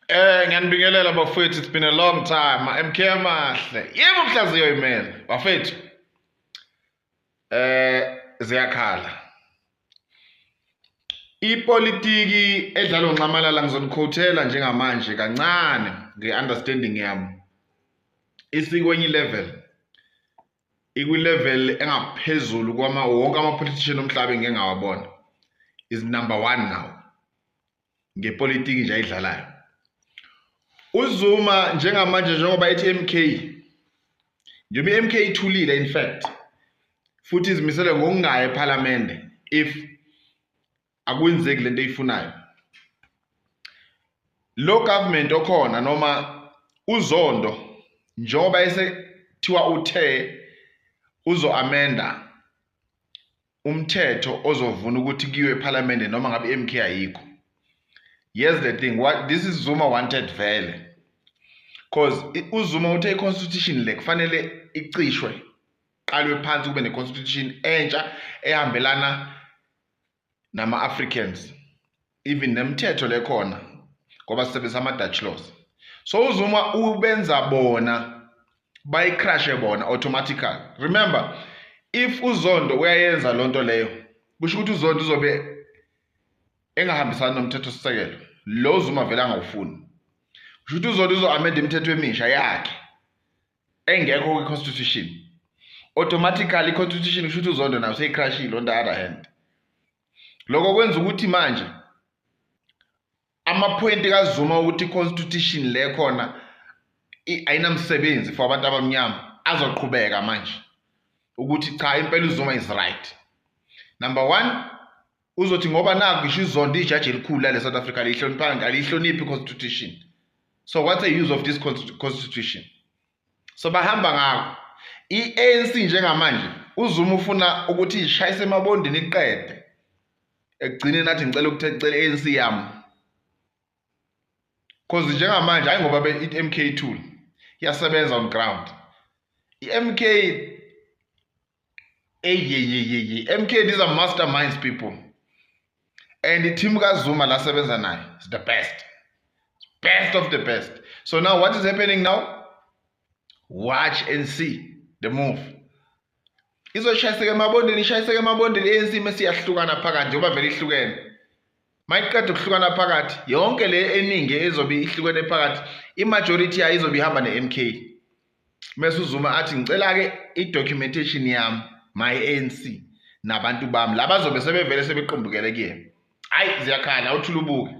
Ngiyanibingelela bafethu, it's been a long time. MK amahle. Yebo Mhlaziyo imele. Bafethu. Ziyakhala. Ipolitiki edlalwa nxamalala ngizoniquotela njengamanje kancane ngeunderstanding yami. Isikwenye level. Level engaphezulu wonke ama-politician omhlaba engingawabona. Is number 1 now. Ngepolitiki nje ayidlalayo. UZuma njengamanje njengoba ethi MK njengoba MK ithulile in fact futhi izimisele ngokungaya eParliament if akwenzeki lento eyifunayo. Lo government okhona noma uZondo njengoba esethiwa uthe uzo-amenda umthetho ozovuna ukuthi kiwe eParliament noma ngabe MK ayikho. Here's the thing, this is Zuma wanted vele. Because uZuma uthe i-constitution le kufanele icishwe qalwe phansi kube ne-constitution entsha ehambelana nama-Africans. Even nemithetho le khona ngoba sisebenzisa ama-Dutch laws. So uZuma ubenza bona bayicrashe bona automatically. Remember, if uZondo uyayenza lonto leyo kusho ukuthi uZondo uzobe engahambisani nomthetho sisekelo lo Zuma vele angawufuni. Kusho ukuthi uZondo uzo-amenda imithetho emisha yakhe engekho kwi-constitution. Automatically i-constitution kusho ukuthi uZondo nayo seyicrashile on the other hand. Lokho kwenza ukuthi manje ama-point kaZuma ukuthi i-constitution le khona ayinamsebenzi for abantu abamnyama azoqhubeka manje ukuthi cha impela uZuma is right. Number 1, uzothi ngoba naku ngisho iZondo ijaji elikhulu la South Africa alihloniphi i-constitution. So what's the use of this constitution? So bahamba ngako. I-ANC njengamanje uZuma ufuna ukuthi ishayise emabondini iqede. Ekugcine nathi ngicela ukuthecela i-ANC yami. Because njengamanje hayi ngoba i-MK tool iyasebenza on ground. I-MK MK, these are masterminds people. And the team kaZuma la sebenza nayo is the best. Best of the best. So now what is happening now? Watch and see the move. Izoshayiseka emabondini, ishayiseka emabondini ANC mase iyahlukana phakathi njengoba vele ihlukene. Mayiqeda ukuhlukana phakathi yonke le eningi ezobe ihlukene phakathi i-majority yayo izobe ihamba ne-MK. Mase uZuma athi ngicela ke i-documentation yami my ANC nabantu bami labazobe sebevele sebeqombukele kuyena. Hayi ziyakhala uthula ubuke.